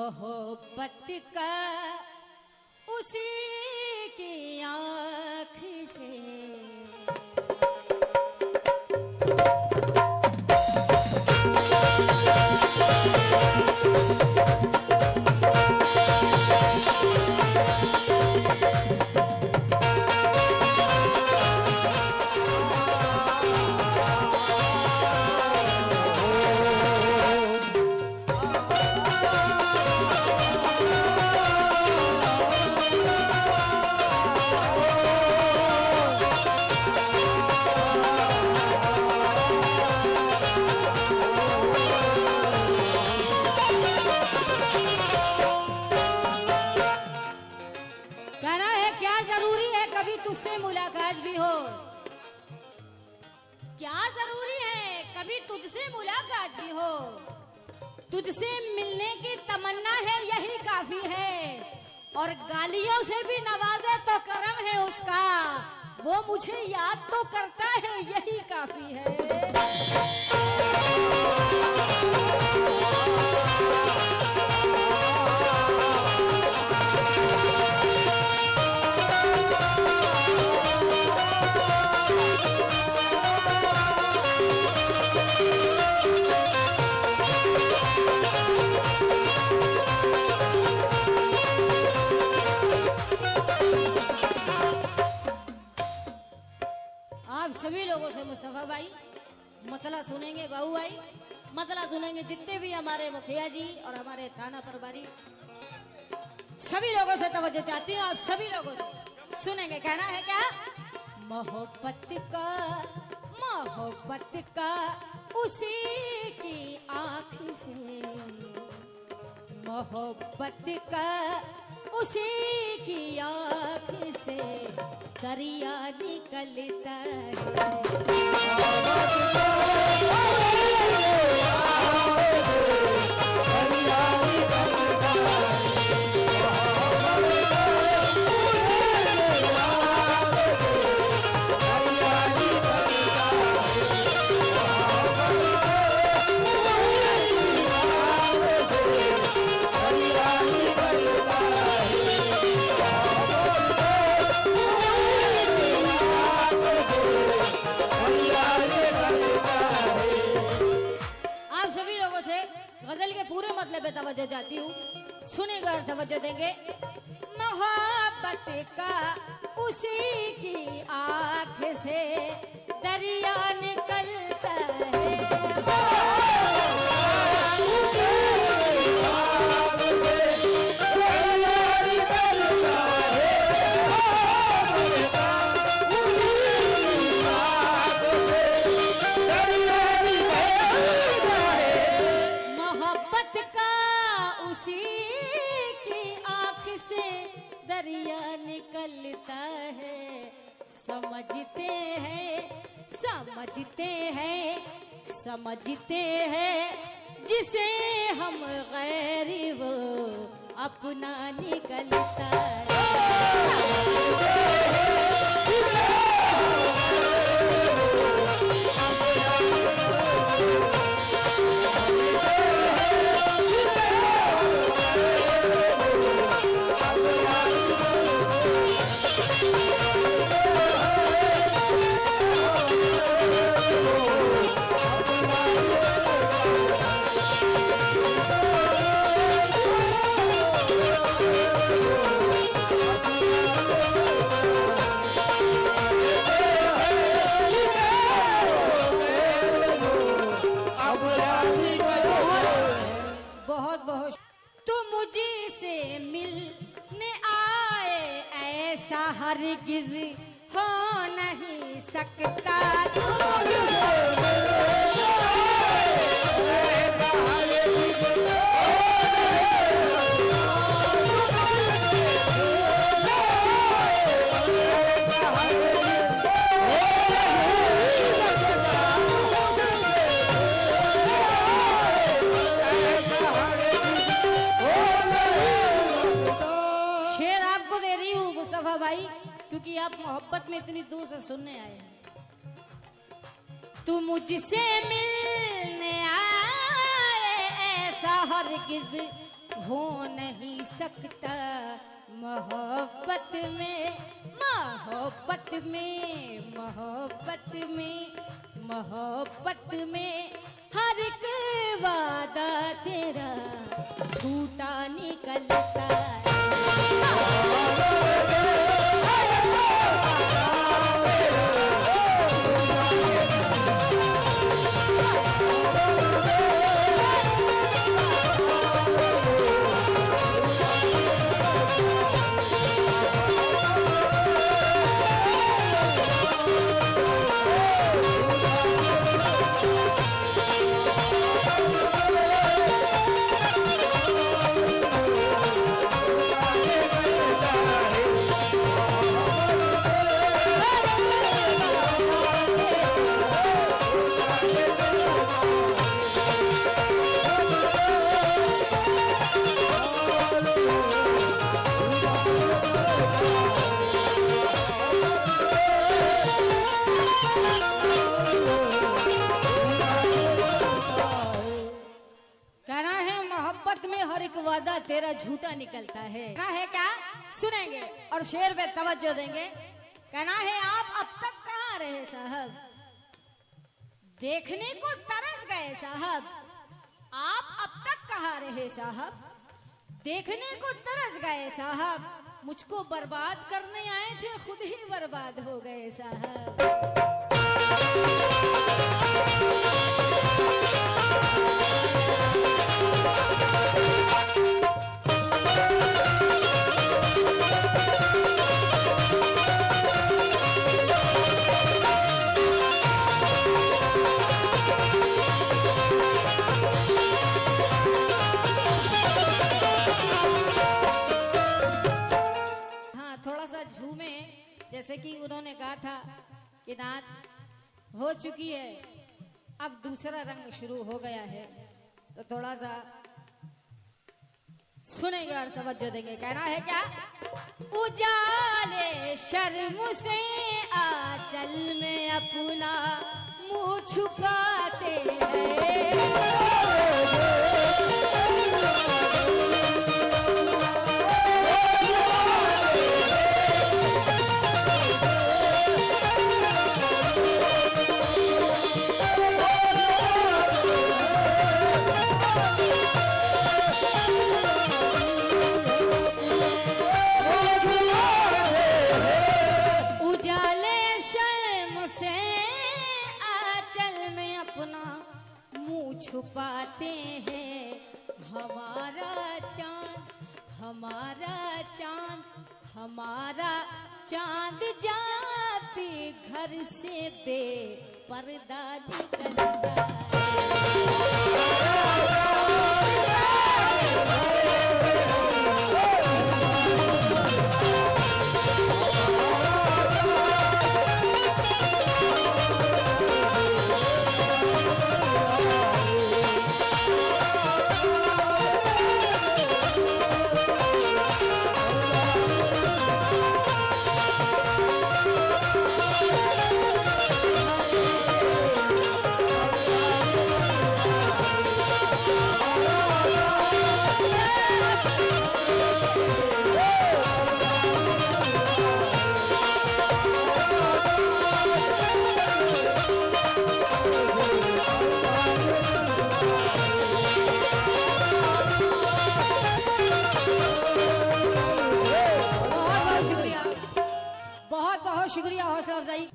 मोहब्बत का उसी की आँख से तुझसे मुलाकात भी हो। क्या जरूरी है कभी तुझसे मुलाकात भी हो, तुझसे मिलने की तमन्ना है यही काफी है, और गालियों से भी नवाजे तो करम है उसका, वो मुझे याद तो करता है यही काफी है। सभी लोगों से मुस्तफा भाई मतला सुनेंगे, बाबू भाई मतला सुनेंगे, जितने भी हमारे मुखिया जी और हमारे थाना प्रभारी, सभी लोगों से तवज्जो चाहती हूँ। आप सभी लोगों से सुनेंगे। कहना है क्या? मोहब्बत का उसी की आँख से, मोहब्बत का उसी की आँख से दरिया निकलता है। पे तवज्जो जाती हूँ, सुनेगा तवज्जो देंगे। मोहब्बत का उसी की आँख से दरिया निकलता है। दरिया निकलता है, समझते हैं जिसे हम गैर वो अपना निकलता है। हरगिज़ हो नहीं सकता। शेर आपको दे रही हूँ मुस्तफा भाई, क्योंकि आप मोहब्बत में इतनी दूर से सुनने आए हैं। तू मुझसे मिलने आए ऐसा हरगिज़ हो नहीं सकता मोहब्बत में, मोहब्बत में, मोहब्बत में, मोहब्बत में हर एक वादा तेरा झूठा निकलता है। वादा तेरा झूठा निकलता है। कहना है क्या, सुनेंगे और शेर पे तवज्जो देंगे। कहना है आप अब तक कहाँ रहे साहब, देखने को तरस गए साहब। आप अब तक कहाँ रहे साहब, देखने को तरस गए साहब। मुझको बर्बाद करने आए थे, खुद ही बर्बाद हो गए साहब। जैसे कि उन्होंने कहा था कि नात हो चुकी है, अब दूसरा रंग शुरू हो गया है, तो थोड़ा सा सुनेंगे और तवज्जो देंगे। कहना है क्या, उजाले शर्म से आंचल में अपना मुंह छुपाते हैं। छुपाते हैं हमारा चांद, हमारा चांद, हमारा चांद जाते घर से बेपर्दा निकलता शुक्रिया, हौसला अफजाई।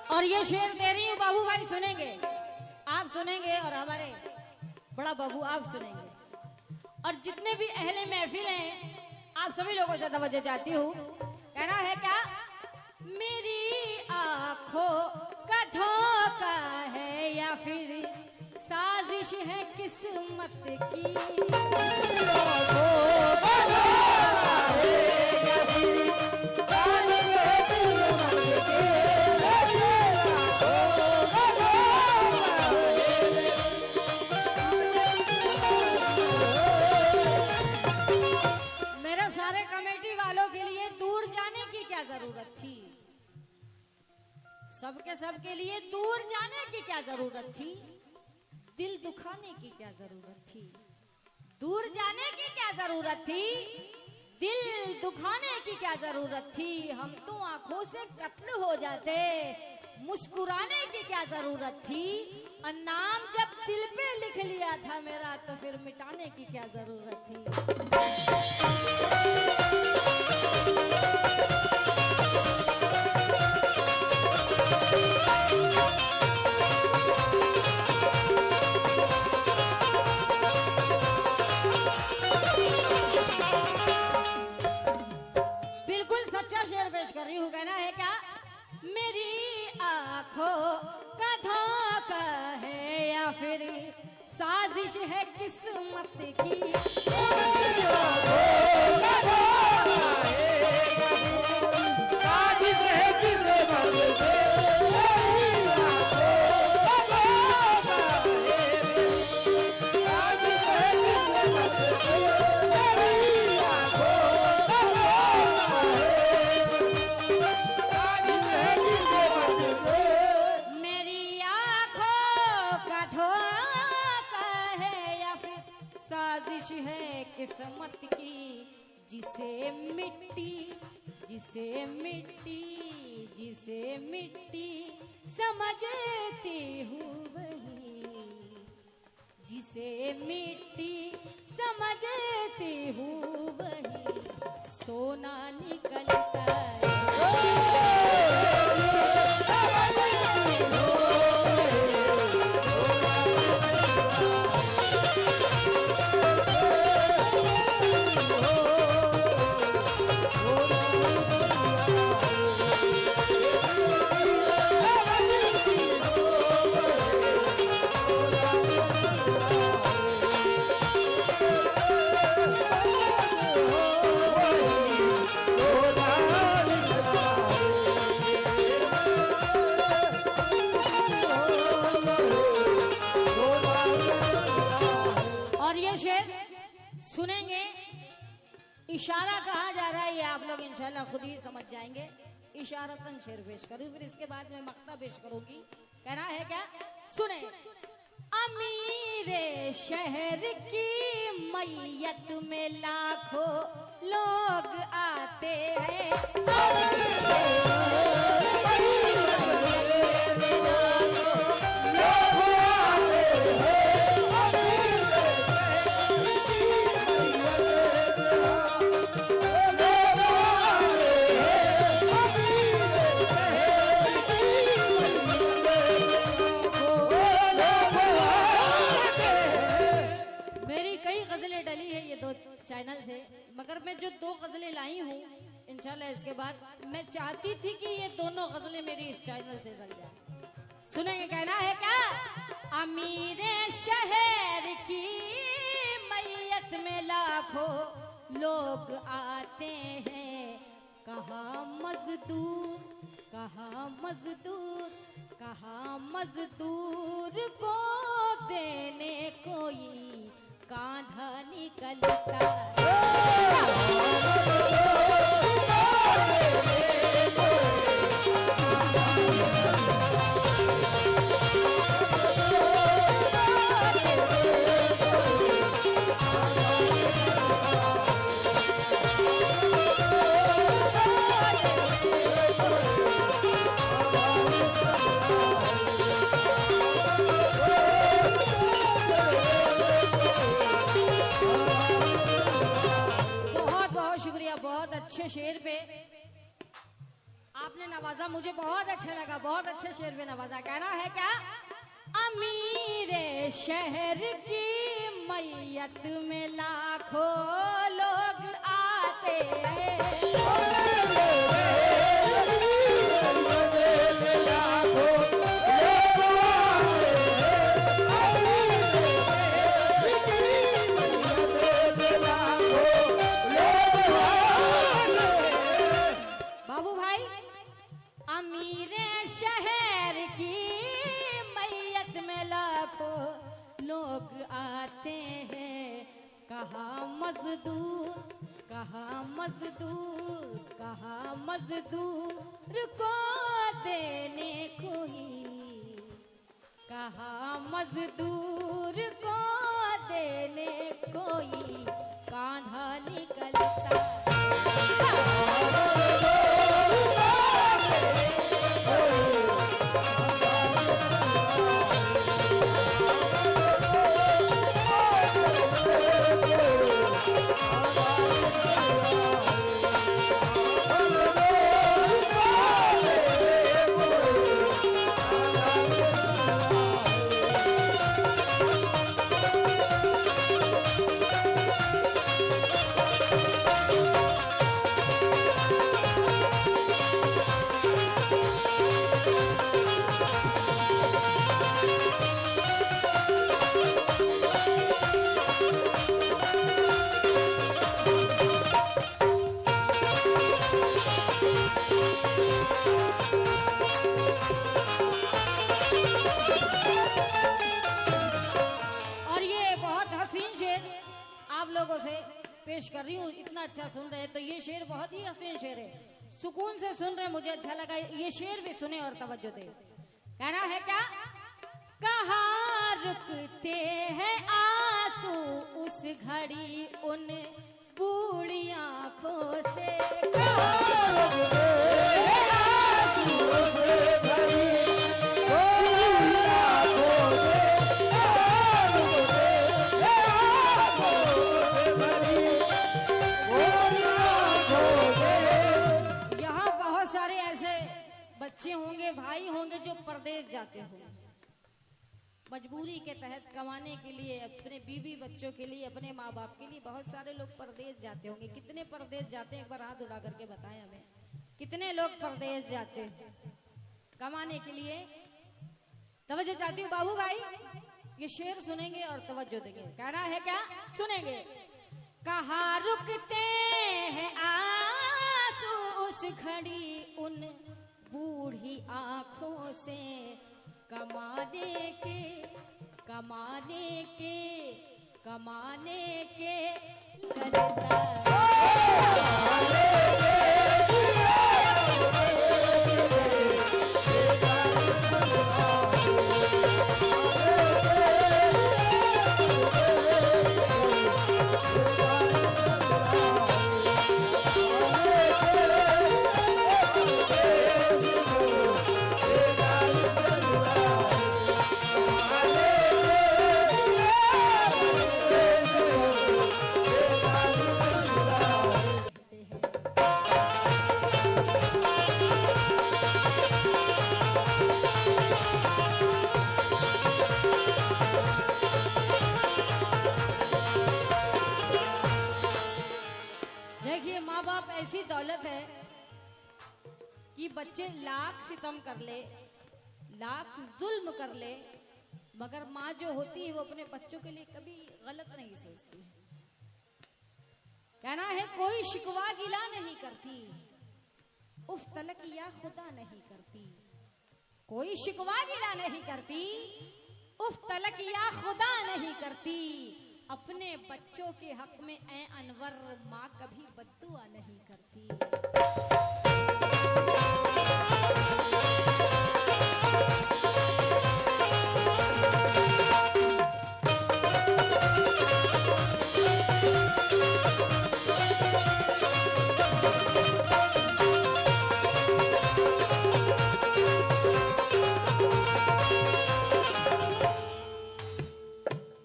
और ये शेर दे रही हूँ बाबू भाई, सुनेंगे, आप सुनेंगे और हमारे बड़ा बाबू आप सुनेंगे, और जितने भी अहले महफिल हैं आप सभी लोगों से तवज्जो चाहती हूँ। कहना है क्या, मेरी आंखों का धोखा है या फिर साजिश है किस्मत की। आंखों का धोखा है या फिर साजिश है जरूरत थी? सबके सबके लिए दूर जाने की क्या जरूरत थी? दिल दुखाने की क्या जरूरत थी? दूर जाने की क्या जरूरत थी? दिल दुखाने की क्या जरूरत थी? हम तो आंखों से कत्ल हो जाते, मुस्कुराने की क्या जरूरत थी? और नाम जब दिल पे लिख लिया था मेरा, तो फिर मिटाने की क्या जरूरत थी? बिल्कुल सच्चा शेर पेश कर रही हूँ। कहना है क्या? मेरी आंखों का धोखा है या फिर साजिश है किस्मत की? साजिश है किस्मत की। किस्मत की, जिसे मिट्टी समझती हूँ वही, जिसे मिट्टी समझती हूँ वही सोना निकलता है। सुनेंगे, इशारा कहा जा रहा है, ये आप लोग इंशाल्लाह खुद ही समझ जाएंगे। इशारतन शेर पेश करूँ, फिर इसके बाद में मक्ता पेश करूंगी। कहना है क्या? सुने। अमीर शहर की मैयत में लाखों लोग आते हैं, चैनल से, मगर मैं जो दो गजलें लाई हूँ इंशाल्लाह इसके बाद मैं चाहती थी कि ये दोनों गजलें मेरी इस चैनल से चल जाए। सुनेंगे? कहना है क्या? अमीर शहर की मैयत में लाखों लोग आते हैं, कहाँ मजदूर, कहाँ मजदूर, कहाँ मजदूर को देने कोई कांधा निकलता। अच्छे शेर पे आपने नवाजा, मुझे बहुत अच्छा लगा, बहुत अच्छे शेर पे नवाजा। कहना है क्या? अमीर शहर की मैयत में लाखों लोग आते हैं, लोग आते हैं, कहाँ मजदूर, कहाँ मजदूर को देने कोई, कहाँ मजदूर को देने कोई, कान्हा निकलता पेश कर रही हूँ। इतना अच्छा सुन रहे हैं तो ये शेर बहुत ही हसीन शेर है, सुकून से सुन रहे, मुझे अच्छा लगा। ये शेर भी सुने और तवज्जो दे। कहना है क्या, कहाँ रुकते हैं आंसू उस घड़ी उन बूढ़ी आंखों से, बच्चे होंगे, भाई होंगे जो परदेश जाते होंगे मजबूरी के तहत कमाने के लिए, अपने बीवी बच्चों के लिए, अपने माँ बाप के लिए। बहुत सारे लोग परदेश जाते होंगे। कितने परदेश जाते हैं, एक बार हाथ उठा करके बताएं हमें, कितने लोग परदेश जाते हैं कमाने के लिए। तवज्जो चाहती हूँ बाबू भाई, ये शेर सुनेंगे और तवज्जो देंगे। कहना है क्या, सुनेंगे। कहाँ रुकते हैं आंसू उस घड़ी उन बूढ़ी आंखों से, कमाने के करता ऐसी दौलत है कि बच्चे लाख सितम कर ले, लाख जुल्म कर ले, मगर माँ जो होती है वो अपने बच्चों के लिए कभी गलत नहीं सोचती। कहना है कोई शिकवा गिला नहीं करती, उफ तलक या खुदा नहीं करती। कोई शिकवा गिला नहीं करती, उफ तलक या खुदा नहीं करती। अपने बच्चों के हक में ऐ अनवर माँ कभी बद्दुआ नहीं करती।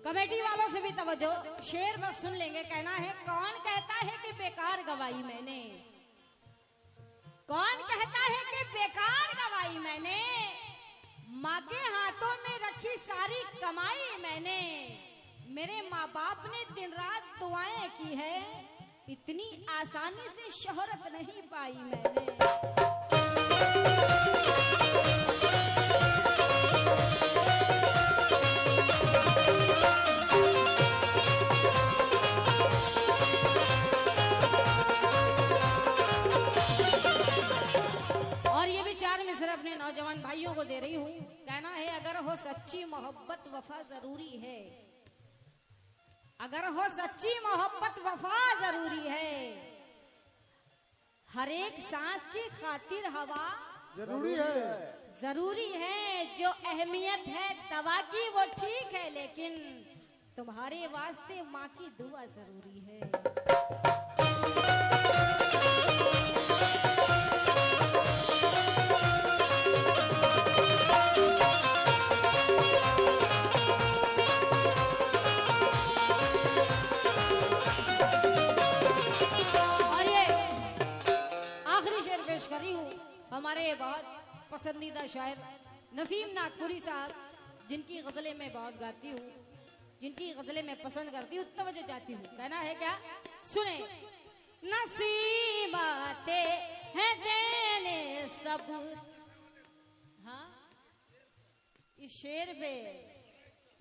कमेटी वालों से भी तवज्जो, शेर बस सुन लेंगे। कहना है कौन कहता है कि बेकार गवाई मैंने, कौन कहता है कि बेकार गवाई मैंने, माँ के हाथों में रखी सारी कमाई मैंने। मेरे माँ बाप ने दिन रात दुआएं की है, इतनी आसानी से शोहरत नहीं पाई मैंने। अपने नौजवान भाइयों को दे रही हूँ। कहना है अगर हो सच्ची मोहब्बत वफा जरूरी है, अगर हो सच्ची मोहब्बत वफा जरूरी है, हर एक सांस की खातिर हवा जरूरी है। जरूरी है। जो अहमियत है दवा की वो ठीक है, लेकिन तुम्हारे वास्ते माँ की दुआ जरूरी है। हमारे बहुत पसंदीदा शायर नसीम नागपुरी साहब, जिनकी गजलें मैं बहुत गाती हूँ, जिनकी गजलें मैं पसंद करती हूँ, तवज्जो चाहती हूँ। कहना है क्या? सुने। नसीबाते हैं देने सब, हाँ इस शेर पे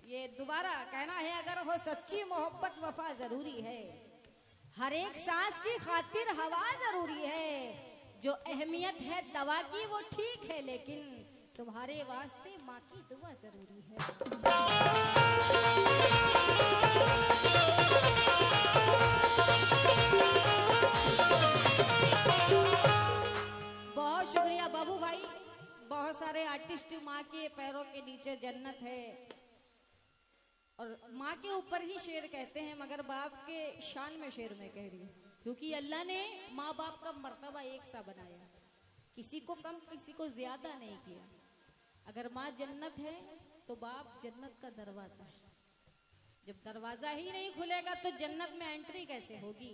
ये दोबारा कहना है, अगर हो सच्ची मोहब्बत वफा जरूरी है, हर एक सांस की खातिर हवा जरूरी है। जो अहमियत है दवा की वो ठीक है, लेकिन तुम्हारे वास्ते माँ की दुआ जरूरी है। बहुत शुक्रिया बाबू भाई। बहुत सारे आर्टिस्ट माँ के पैरों के नीचे जन्नत है और माँ के ऊपर ही शेर कहते हैं, मगर बाप के शान में शेर में कह रही हूँ, क्योंकि अल्लाह ने माँ बाप का मर्तबा एक सा बनाया, किसी को कम किसी को ज्यादा नहीं किया। अगर माँ जन्नत है तो बाप जन्नत का दरवाजा है। जब दरवाजा ही नहीं खुलेगा तो जन्नत में एंट्री कैसे होगी?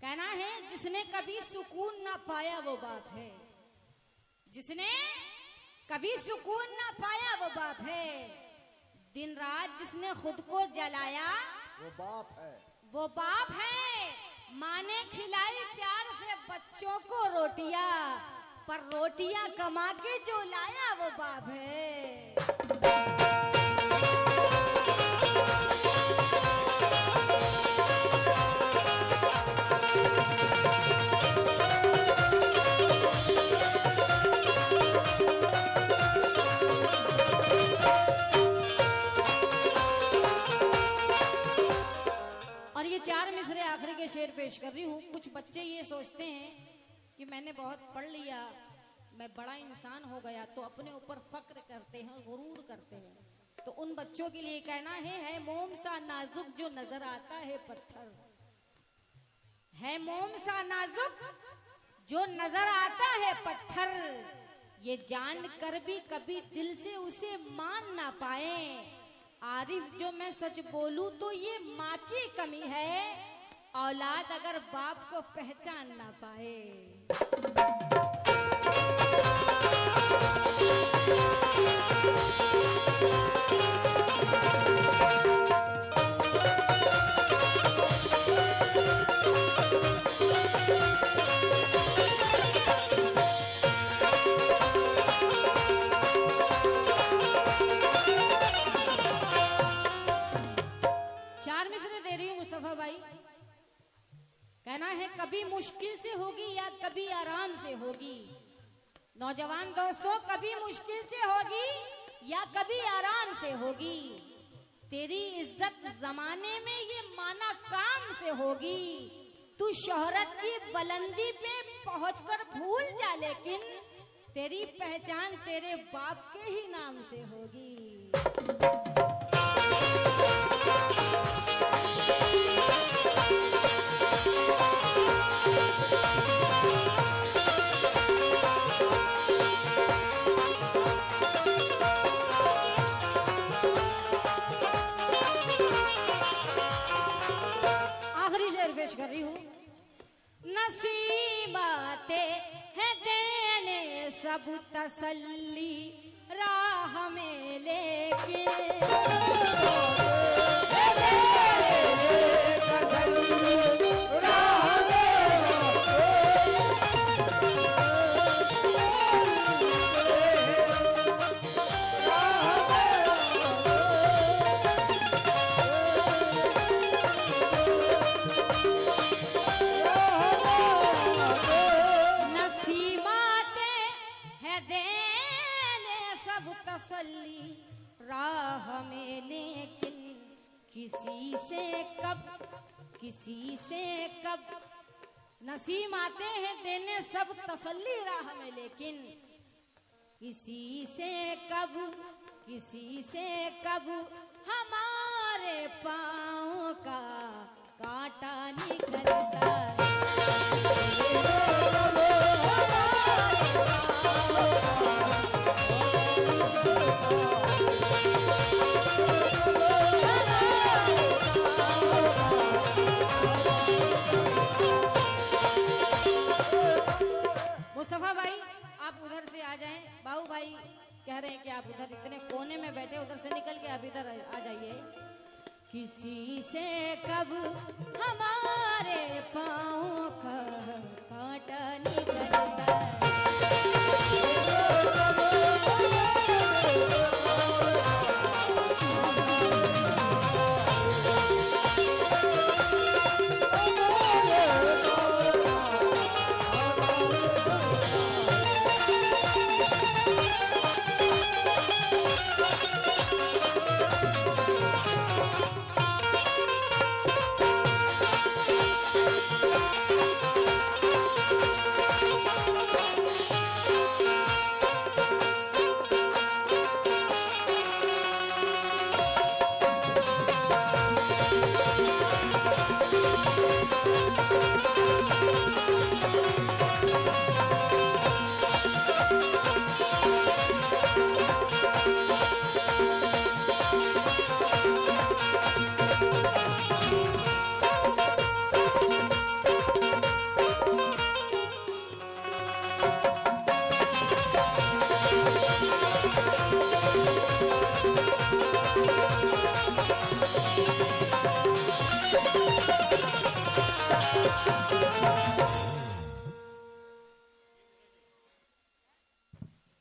कहना है, जिसने कभी सुकून ना पाया वो बाप है, जिसने कभी सुकून ना पाया वो बाप है। दिन रात जिसने खुद को जलाया वो बाप है, वो बाप है। माँ ने खिलाई प्यार से बच्चों को रोटियां, पर रोटियां कमा के जो लाया वो बाप है। और ये चार मिसरे आखिरी के शेर पेश कर रही हूँ। कुछ बच्चे ये सोचते हैं कि मैंने बहुत पढ़ लिया, मैं बड़ा इंसान हो गया, तो अपने ऊपर फक्र करते हैं, गुरूर करते हैं। तो उन बच्चों के लिए कहना है मोम सा नाजुक जो नजर आता है पत्थर, है मोम सा नाजुक जो नजर आता है पत्थर, ये जान कर भी कभी दिल से उसे मान ना पाए। आरिफ जो मैं सच बोलूं तो ये माँ की कमी है, औलाद अगर बाप को पहचान ना पाए। चार मिसरे दे रही हूँ मुस्तफा भाई। कहना है, कभी मुश्किल से होगी या कभी आराम से होगी। नौजवान दोस्तों, कभी मुश्किल से होगी या कभी आराम से होगी। तेरी इज्जत जमाने में ये माना काम से होगी। तू शोहरत की बुलंदी पे पहुंचकर भूल जा, लेकिन तेरी पहचान तेरे बाप के ही नाम से होगी। आखिरी शेर पेश कर रही हूँ। नसीबाते हैं देने सब तसल्ली राह में लेके, राह में लेकिन किसी से कब नसीम आते हैं देने सब तसल्ली राह में, लेकिन किसी से कब हमारे पाँव का कांटा निकलता है। मुस्तफा भाई आप उधर से आ जाएं। बाबू भाई कह रहे हैं कि आप उधर इतने कोने में बैठे, उधर से निकल के आप इधर आ जाइए। किसी से कब हमारे पाँव का कांटा निकलता है।